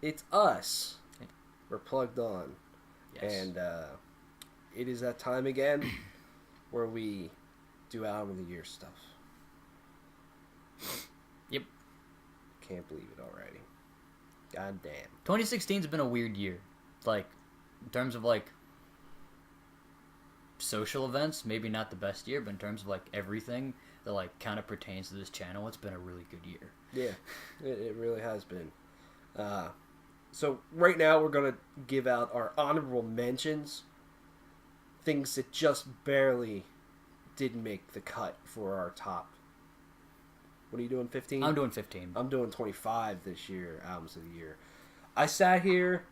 it's us. We're plugged on. Yes. And it is that time again where we do album of the year stuff. Yep. Can't believe it already. God damn. 2016's been a weird year. Like, in terms of, like, social events, maybe not the best year, but in terms of, like, everything that, like, kind of pertains to this channel, it's been a really good year. Yeah, it really has been. So right now we're going to give out our honorable mentions. Things that just barely didn't make the cut for our top. What are you doing, 15? I'm doing 15. I'm doing 25 this year, albums of the year. I sat here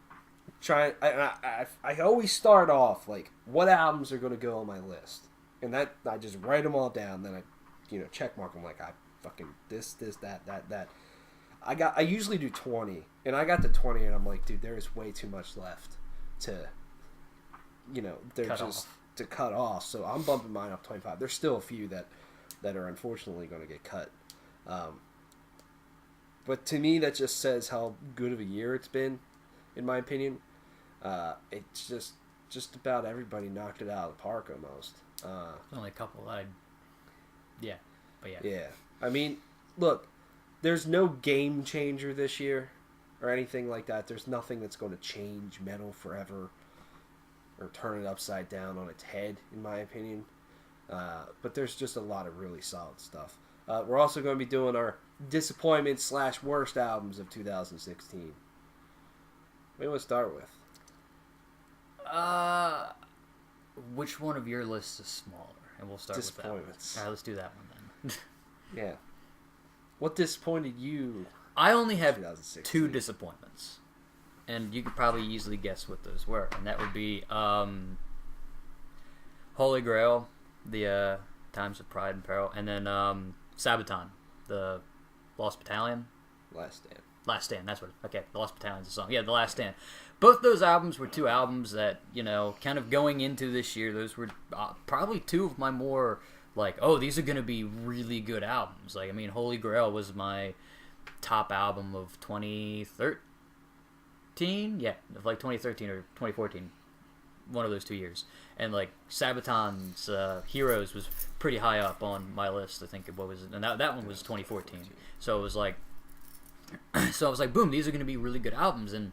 trying. I always start off like, what albums are going to go on my list, and that I just write them all down. Then I, check mark them like I fucking this that. I usually do 20, and I got to 20, and I'm like, dude, there is way too much left to, to cut off. So I'm bumping mine up 25. There's still a few that are unfortunately going to get cut. But to me, that just says how good of a year it's been, in my opinion. It's just about everybody knocked it out of the park almost. Only a couple. Yeah. Yeah. I mean, look, there's no game changer this year or anything like that. There's nothing that's going to change metal forever or turn it upside down on its head, in my opinion. But there's just a lot of really solid stuff. We're also going to be doing our disappointments / worst albums of 2016. What do you want to start with? Which one of your lists is smaller? And we'll start with that one. Disappointments. All right, let's do that one then. Yeah. What disappointed you? I only have 2016? 2 disappointments. And you could probably easily guess what those were. And that would be Holy Grail, the Times of Pride and Peril, and then Sabaton, the Lost Battalion. Last Stand. Last Stand, that's what. Okay, the Lost Battalion's a song. Yeah, the Last Stand. Both those albums were 2 albums that, kind of going into this year, those were probably 2 of my more, like, oh, these are going to be really good albums. Like, I mean, Holy Grail was my top album of 2013? Yeah, of like 2013 or 2014. One of those 2 years. And, like, Sabaton's Heroes was pretty high up on my list, I think. What was it? And that one was 2014. So it was like... So I was like, boom, these are going to be really good albums. And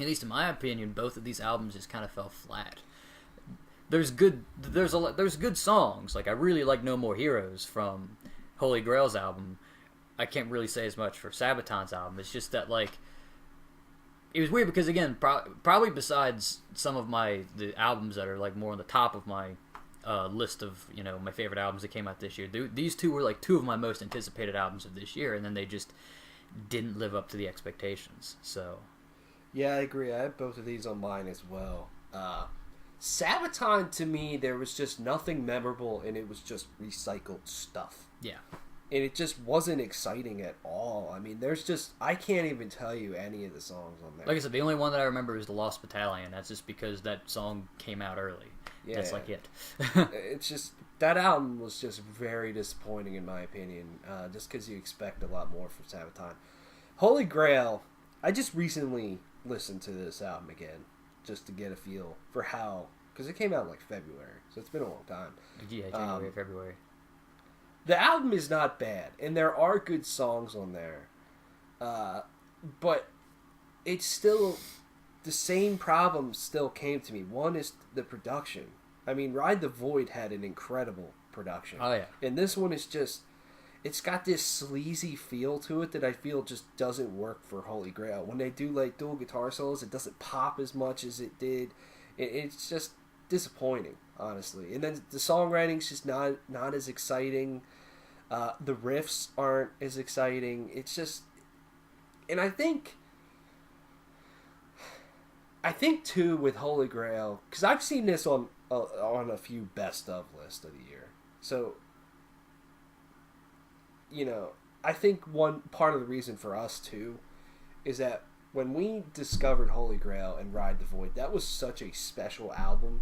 at least in my opinion, both of these albums just kind of fell flat. There's good songs. Like, I really like No More Heroes from Holy Grail's album. I can't really say as much for Sabaton's album. It's just that, like, it was weird because, again, probably besides some of the albums that are, like, more on the top of my list of, my favorite albums that came out this year, these 2 were, like, 2 of my most anticipated albums of this year, and then they just didn't live up to the expectations. So, yeah, I agree. I have both of these on mine as well. Sabaton, to me, there was just nothing memorable, and it was just recycled stuff. Yeah. And it just wasn't exciting at all. I mean, I can't even tell you any of the songs on there. Like I said, the only one that I remember is The Lost Battalion. That's just because that song came out early. Yeah. That's like it. It's just, that album was just very disappointing in my opinion, just because you expect a lot more from Sabaton. Holy Grail, I just recently listened to this album again, just to get a feel for how, because it came out in like February, so it's been a long time. Yeah, January, February. The album is not bad, and there are good songs on there, but it's still, the same problems still came to me. One is the production. I mean, Ride the Void had an incredible production. Oh, yeah. And this one is just, it's got this sleazy feel to it that I feel just doesn't work for Holy Grail. When they do, like, dual guitar solos, it doesn't pop as much as it did. It's just disappointing, honestly. And then the songwriting's just not as exciting. The riffs aren't as exciting. It's just, and I think too with Holy Grail, because I've seen this on a few best of lists of the year. So, I think one part of the reason for us too is that when we discovered Holy Grail and Ride the Void, that was such a special album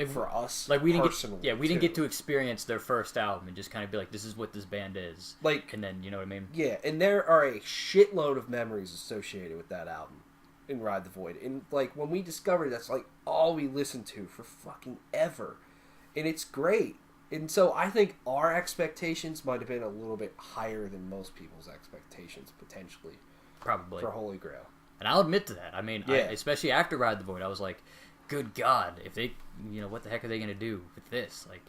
for us. Like we didn't personally, we didn't get to experience their first album and just kind of be like, this is what this band is. Like, and then you know what I mean? Yeah, and there are a shitload of memories associated with that album in Ride the Void. And like when we discovered, that's like all we listened to for fucking ever, and it's great. And so I think our expectations might have been a little bit higher than most people's expectations, potentially. Probably. For Holy Grail. And I'll admit to that. I mean, yeah. Especially after Ride the Void, I was like, good God, if they, what the heck are they going to do with this? Like,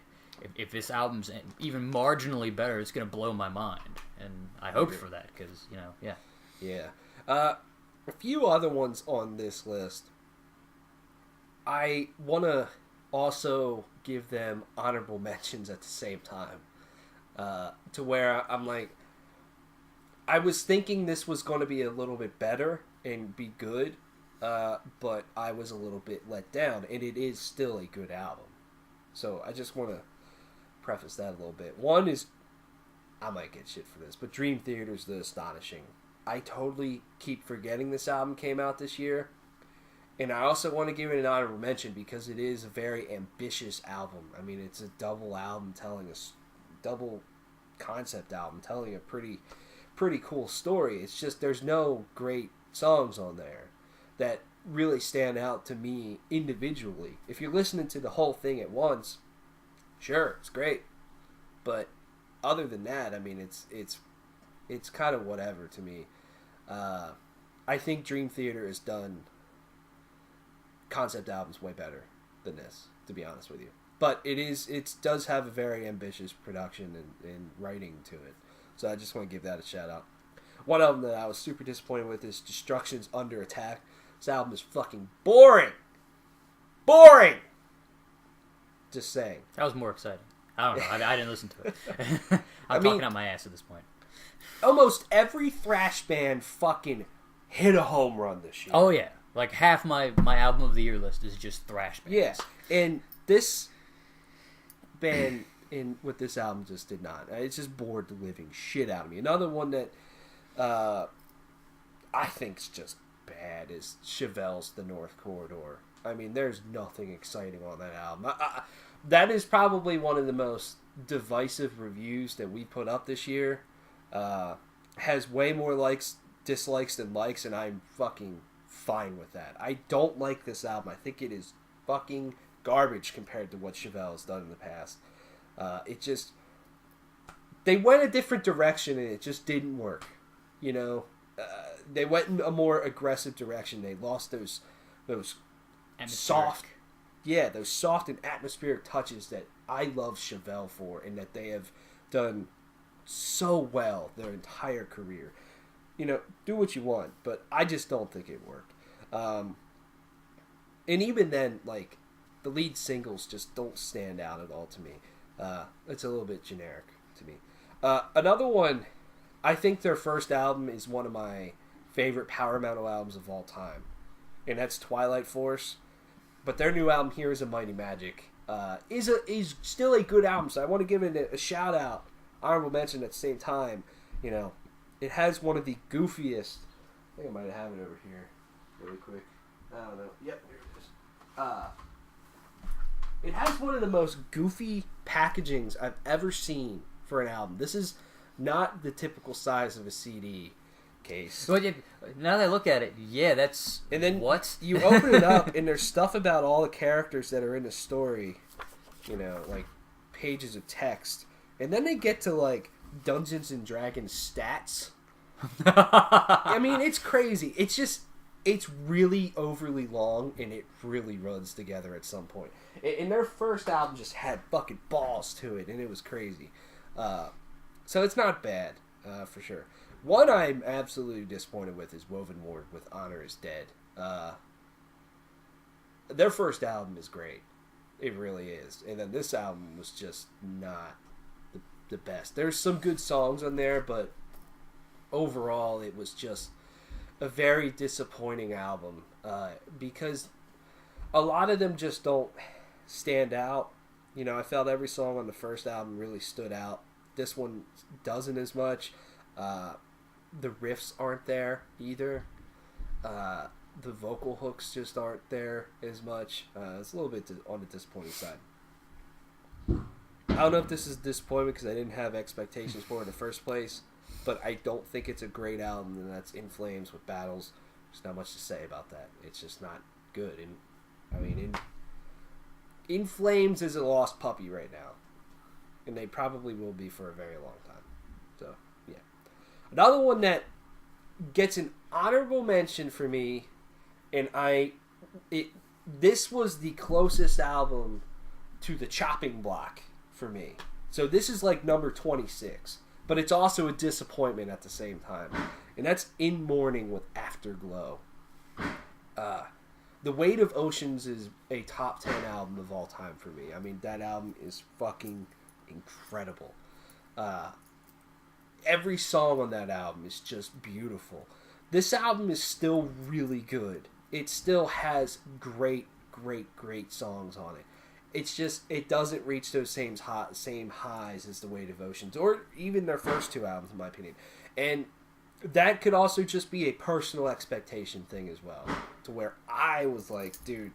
if this album's even marginally better, it's going to blow my mind. And I hoped for that because, yeah. Yeah. A few other ones on this list. I want to also give them honorable mentions at the same time. To where I'm like, I was thinking this was going to be a little bit better and be good, but I was a little bit let down, and it is still a good album. So I just want to preface that a little bit. One is, I might get shit for this, but Dream Theater's The Astonishing. I totally keep forgetting this album came out this year. And I also want to give it an honorable mention because it is a very ambitious album. I mean, it's a double album double concept album telling a pretty cool story. It's just there's no great songs on there that really stand out to me individually. If you're listening to the whole thing at once, sure, it's great. But other than that, I mean, it's kind of whatever to me. I think Dream Theater has done concept albums way better than this, to be honest with you. But it does have a very ambitious production and writing to it. So I just want to give that a shout out. One album that I was super disappointed with is Destruction's Under Attack. This album is fucking boring. Boring! Just saying. That was more exciting. I don't know. I didn't listen to it. I'm talking out my ass at this point. Almost every thrash band fucking hit a home run this year. Oh, yeah. Like, half my album of the year list is just thrash bands. Yeah, and this band with this album just did not. It just bored the living shit out of me. Another one that I think's just bad is Chevelle's The North Corridor. I mean, there's nothing exciting on that album. That is probably one of the most divisive reviews that we put up this year. Has way more dislikes than likes, and I'm fucking fine with that. I don't like this album. I think it is fucking garbage compared to what Chevelle has done in the past. They went a different direction and it just didn't work. They went in a more aggressive direction. They lost those soft and atmospheric touches that I love Chevelle for, and that they have done so well their entire career. Do what you want, but I just don't think it worked. And even then, like, the lead singles just don't stand out at all to me. It's a little bit generic to me. Another one, I think their first album is one of my favorite power metal albums of all time, and that's Twilight Force. But their new album, Heroes of Mighty Magic, is still a good album, so I want to give it a shout out, honorable mention at the same time. It has one of the goofiest. I think I might have it over here, really quick. I don't know. Yep, here it is. It has one of the most goofy packagings I've ever seen for an album. This is not the typical size of a CD case. But now that I look at it, yeah, that's... And then what? You open it up, and there's stuff about all the characters that are in the story, like pages of text. And then they get to, like, Dungeons and Dragons stats. I mean, it's crazy. It's really overly long, and it really runs together at some point. And their first album just had fucking balls to it, and it was crazy. So it's not bad, for sure. One I'm absolutely disappointed with is Woven Ward with Honor is Dead. Their first album is great. It really is. And then this album was just not the best. There's some good songs on there, but overall it was just a very disappointing album, because a lot of them just don't stand out. I felt every song on the first album really stood out. This one doesn't as much. The riffs aren't there either. the vocal hooks just aren't there as much. It's a little bit on the disappointing side. I don't know if this is disappointment because I didn't have expectations for it in the first place, but I don't think it's a great album, and that's In Flames with Battles. There's not much to say about that. It's just not good. And I mean, In Flames is a lost puppy right now, and they probably will be for a very long time. So, yeah. Another one that gets an honorable mention for me, and this was the closest album to the chopping block for me. So this is like number 26, but it's also a disappointment at the same time, and that's In Mourning with Afterglow. The Weight of Oceans is a top 10 album of all time for me. I mean, that album is fucking incredible. Every song on that album is just beautiful. This album is still really good. It still has great songs on it. It's just, it doesn't reach those same highs as The Weight of Oceans, or even their first two albums, in my opinion. And that could also just be a personal expectation thing as well, to where I was like, dude,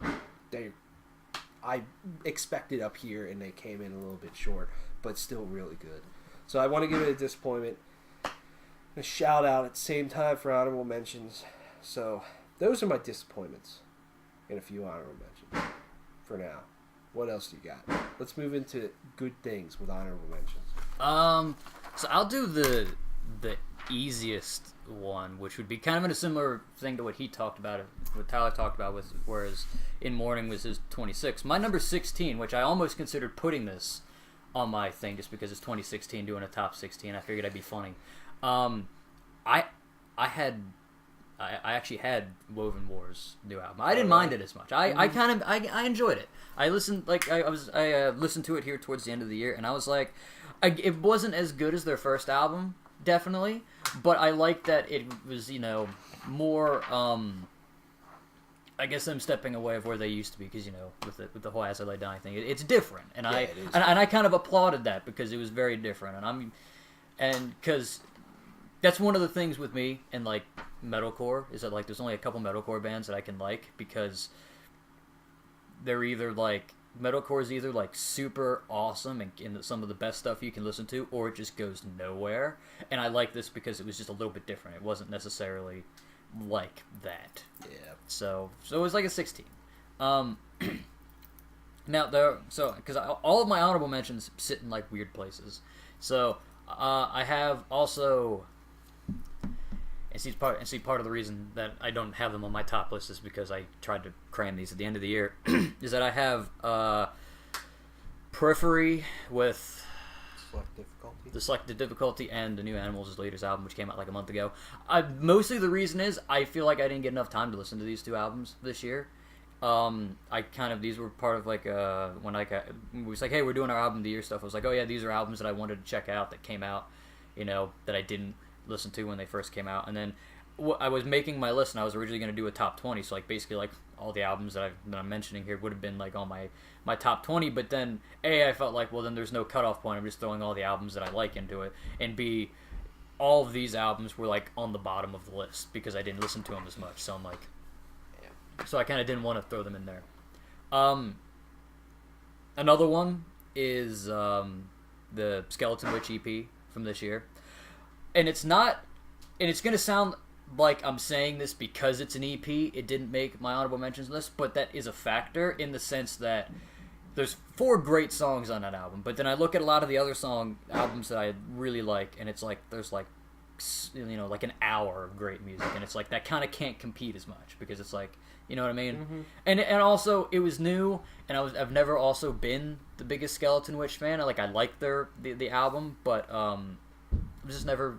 I expected up here, and they came in a little bit short, but still really good. So I want to give it a disappointment, a shout out at the same time for honorable mentions. So those are my disappointments, and a few honorable mentions for now. What else do you got? Let's move into good things with honorable mentions. So I'll do the easiest one, which would be kind of in a similar thing to what he talked about, what Tyler talked about, with whereas In Mourning was his 26. My number 16, which I almost considered putting this on my thing just because it's 2016, doing a top 16. I figured I'd be funny. I actually had Woven War's new album. I didn't mind it as much. I enjoyed it. I listened listened to it here towards the end of the year, and I was like, it wasn't as good as their first album, definitely, but I liked that it was, more. I guess I'm stepping away of where they used to be, because with the whole As I Lay Dying thing, it's different, and I kind of applauded that because it was very different, and because that's one of the things with me and like metalcore is that like there's only a couple metalcore bands that I can like, because they're either like metalcore is either like super awesome and some of the best stuff you can listen to, or it just goes nowhere. And I like this because it was just a little bit different. It wasn't necessarily like that. Yeah. So it was like a 16. Now because all of my honorable mentions sit in like weird places. So I have also. And part of the reason that I don't have them on my top list is because I tried to cram these at the end of the year. Is that I have Periphery with the Selective Difficulty and the new Animals as Leaders album, which came out like a month ago. Mostly the reason is I feel like I didn't get enough time to listen to these two albums this year. These were part of like when it was like, hey, we're doing our album of the year stuff. I was like, oh yeah, these are albums that I wanted to check out that came out, that I didn't listen to when they first came out. And then I was making my list, and I was originally going to do a top 20, so like basically like all the albums that I'm mentioning here would have been like on my top 20, but then I felt like, well, then there's no cutoff point. I'm just throwing all the albums that I like into it, and B, all of these albums were like on the bottom of the list because I didn't listen to them as much, so I'm like, so I kind of didn't want to throw them in there. Another one is the Skeleton Witch EP from this year. And it's going to sound like I'm saying this because it's an EP. It didn't make my honorable mentions list, but that is a factor in the sense that there's 4 great songs on that album. But then I look at a lot of the other albums that I really like, and it's like there's like, like an hour of great music, and it's like that kind of can't compete as much because it's like, you know what I mean? Mm-hmm. And also it was new, and I've never also been the biggest Skeleton Witch fan. I like the album, but I'm just never,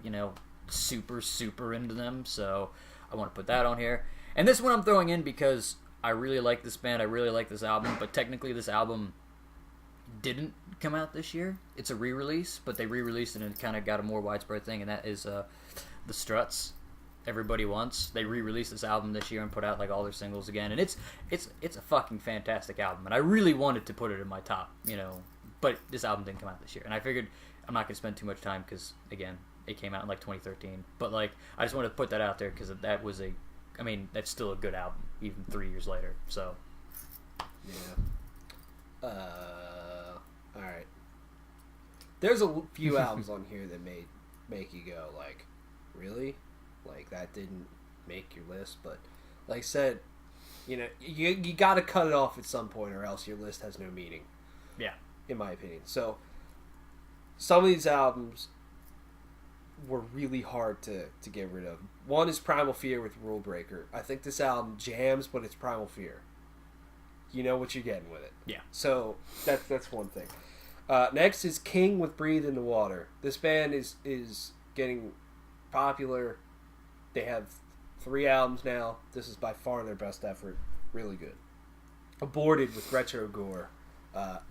super into them, so I want to put that on here. And this one I'm throwing in because I really like this band, I really like this album, but technically this album didn't come out this year. It's a re-release, but they re-released it and it kind of got a more widespread thing, and that is The Struts, Everybody Wants. They re-released this album this year and put out like all their singles again, and it's a fucking fantastic album, and I really wanted to put it in my top, but this album didn't come out this year, and I figured I'm not going to spend too much time because, again, it came out in like 2013. But like, I just wanted to put that out there because that was a I mean, that's still a good album, even 3 years later. So, yeah. All right. There's a few albums on here that make you go like, really? Like that didn't make your list, but like I said, you got to cut it off at some point, or else your list has no meaning. Yeah, in my opinion. So some of these albums were really hard to get rid of. One is Primal Fear with Rule Breaker. I think this album jams, but it's Primal Fear. You know what you're getting with it. Yeah. So that's one thing. Next is King with Breathe in the Water. This band is getting popular. They have 3 albums now. This is by far their best effort. Really good. Aborted with Retro Gore.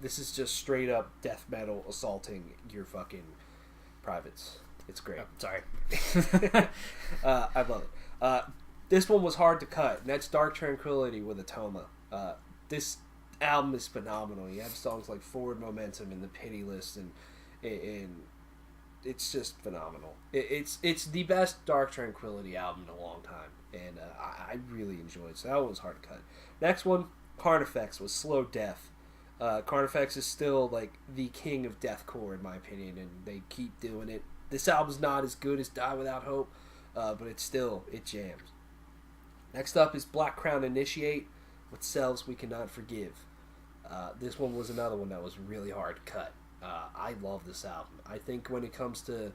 This is just straight up death metal assaulting your fucking privates. It's great. Oh, sorry. I love it. This one was hard to cut, and that's Dark Tranquility with Atoma. This album is phenomenal. You have songs like Forward Momentum and The Pity List, and it's just phenomenal. It's the best Dark Tranquility album in a long time, and I really enjoyed it. So that one was hard to cut. Next one, Carnifex with Slow Death. Carnifex is still like the king of deathcore in my opinion, and they keep doing it. This album's not as good as Die Without Hope, but it jams. Next up is Black Crown Initiate with Selves We Cannot Forgive. This one was another one that was really hard to cut. I love this album. I think when it comes to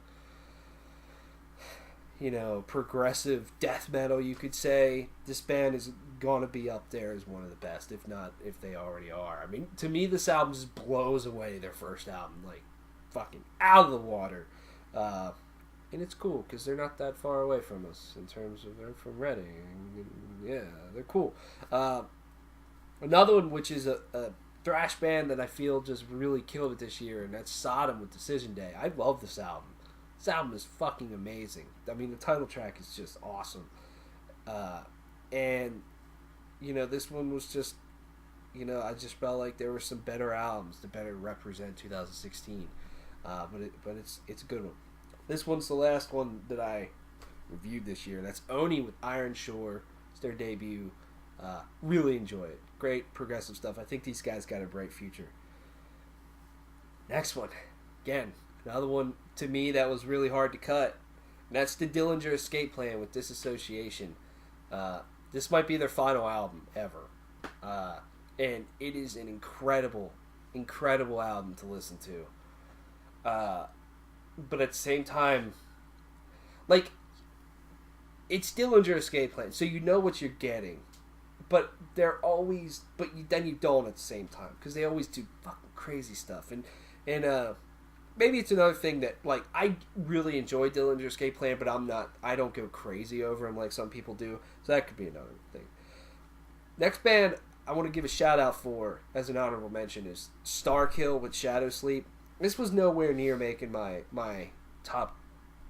progressive death metal, you could say this band is going to be up there as one of the best, if they already are. I mean, to me, this album just blows away their first album, like fucking out of the water. And it's cool because they're not that far away from us in terms of they're from Reading. Yeah, they're cool. Another one, which is a thrash band that I feel just really killed it this year, and that's Sodom with Decision Day. I love this album. This album is fucking amazing. I mean, the title track is just awesome. And, this one was just, I just felt like there were some better albums to better represent 2016. But it's a good one. This one's the last one that I reviewed this year. That's Oni with Iron Shore. It's their debut. Really enjoy it. Great progressive stuff. I think these guys got a bright future. Next one. Again, another one to me that was really hard to cut. And that's the Dillinger Escape Plan with Disassociation. This might be their final album ever. And it is an incredible, incredible album to listen to. But at the same time, like, it's Dillinger Escape Plan, so you know what you're getting. But then you don't at the same time, because they always do fucking crazy stuff. And maybe it's another thing that, like, I really enjoy Dillinger Escape Plan, but I don't go crazy over them like some people do. So that could be another thing. Next band I want to give a shout out for, as an honorable mention, is Starkill with Shadow Sleep. This was nowhere near making my top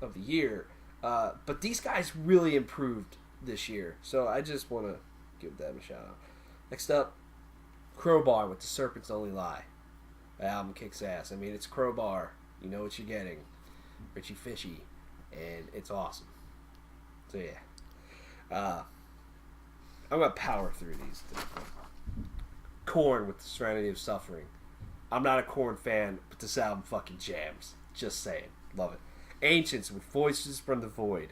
of the year, but these guys really improved this year, so I just want to give them a shout out. Next up, Crowbar with The Serpents Only Lie. The album kicks ass. I mean, it's Crowbar. You know what you're getting. Richie Fishy, and it's awesome. So yeah, I'm gonna power through these. Korn with The Serenity of Suffering. I'm not a Korn fan, but this album fucking jams. Just saying. Love it. Ancients with Voices from the Void.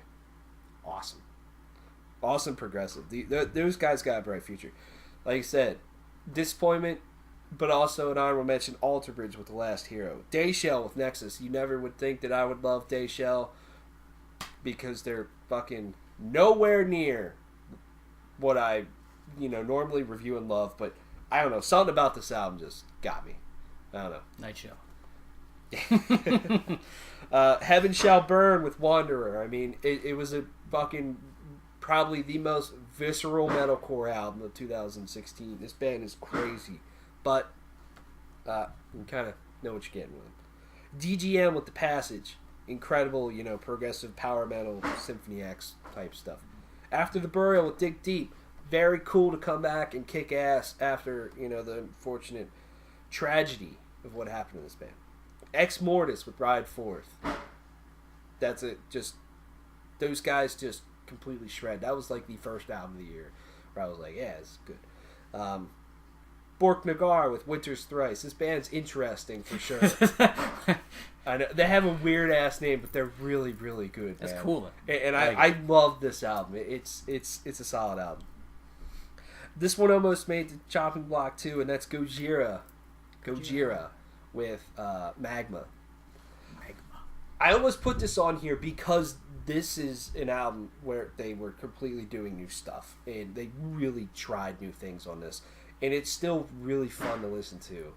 Awesome. Awesome progressive. Those guys got a bright future. Like I said, Disappointment, but also an honorable mention, Alter Bridge with The Last Hero. Dayshell with Nexus. You never would think that I would love Dayshell because they're fucking nowhere near what I, normally review and love, but I don't know. Something about this album just got me. I don't know. Night Show. Heaven Shall Burn with Wanderer. I mean, it was a fucking probably the most visceral metalcore album of 2016. This band is crazy, but you kind of know what you're getting with them. DGM with The Passage. Incredible, progressive power metal, Symphony X type stuff. After the Burial with Dig Deep. Very cool to come back and kick ass after, the unfortunate tragedy of what happened to this band. Ex Mortis with Ride Forth. That's it. Just those guys just completely shred. That was like the first album of the year where I was like, yeah, it's good. Bork Nagar with Winter's Thrice. This band's interesting for sure. I know they have a weird ass name, but they're really, really good. That's man. cool. And I love this album. It's a solid album. This one almost made the chopping block too, and that's Gojira with Magma. I almost put this on here because this is an album where they were completely doing new stuff, and they really tried new things on this, and it's still really fun to listen to.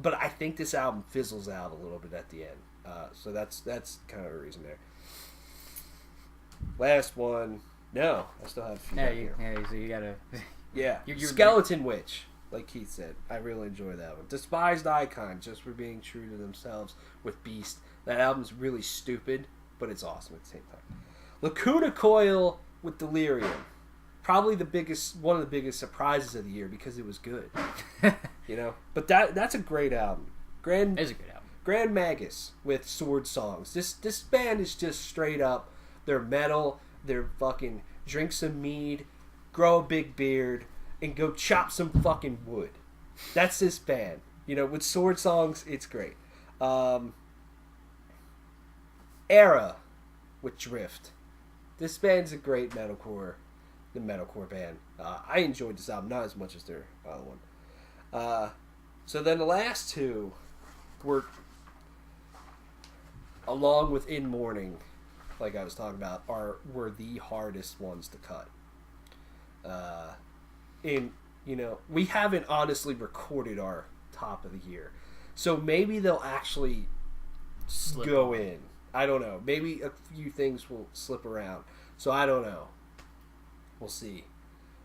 But I think this album fizzles out a little bit at the end, so that's kind of a reason there. Last one, no, I still have a few. So you gotta. Yeah, Skeleton Witch, like Keith said, I really enjoy that one. Despised Icon, just for being true to themselves with Beast. That album's really stupid, but it's awesome at the same time. Lacuna Coil with Delirium. Probably one of the biggest surprises of the year because it was good. You know? But that's a great album. It is a good album. Grand Magus with Sword Songs. This band is just straight up, they're metal, they're fucking drink some mead, grow a big beard, and go chop some fucking wood. That's this band. You know, with Sword Songs, it's great. Era with Drift. This band's a great metalcore band. I enjoyed this album, not as much as their other one. So then the last two were, along with In Mourning, like I was talking about, were the hardest ones to cut. And you know, we haven't honestly recorded our top of the year, so maybe they'll actually go in. I don't know. Maybe a few things will slip around. So I don't know. We'll see.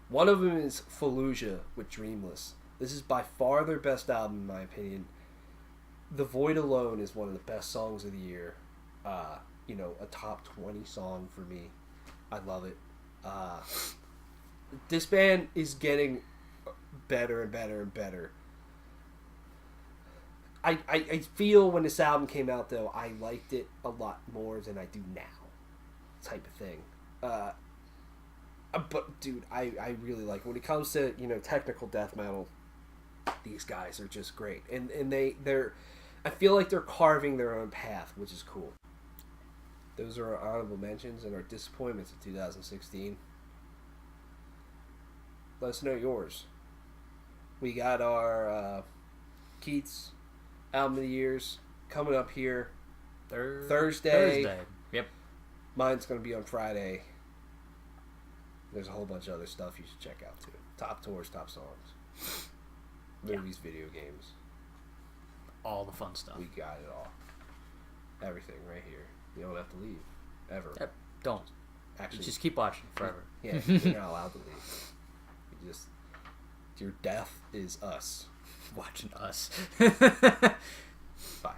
One of them is Fallujah with Dreamless. This is by far their best album, in my opinion. The Void Alone is one of the best songs of the year. You know, a top 20 song for me. I love it. This band is getting better and better and better. I feel when this album came out, though, I liked it a lot more than I do now, type of thing. But, dude, I really like it. When it comes to, you know, technical death metal, these guys are just great. And they're I feel like they're carving their own path, which is cool. Those are our honorable mentions and our disappointments of 2016. Let us know yours. We got our Keith's album of the years coming up here Thursday. Yep. Mine's going to be on Friday. There's a whole bunch of other stuff you should check out too. Top tours, top songs, movies, video games, all the fun stuff. We got it all. Everything right here. You don't have to leave ever. Yep. Don't. Actually, you just keep watching forever. Yeah, you're not allowed to leave. You just, your death is us. Watching us. Bye.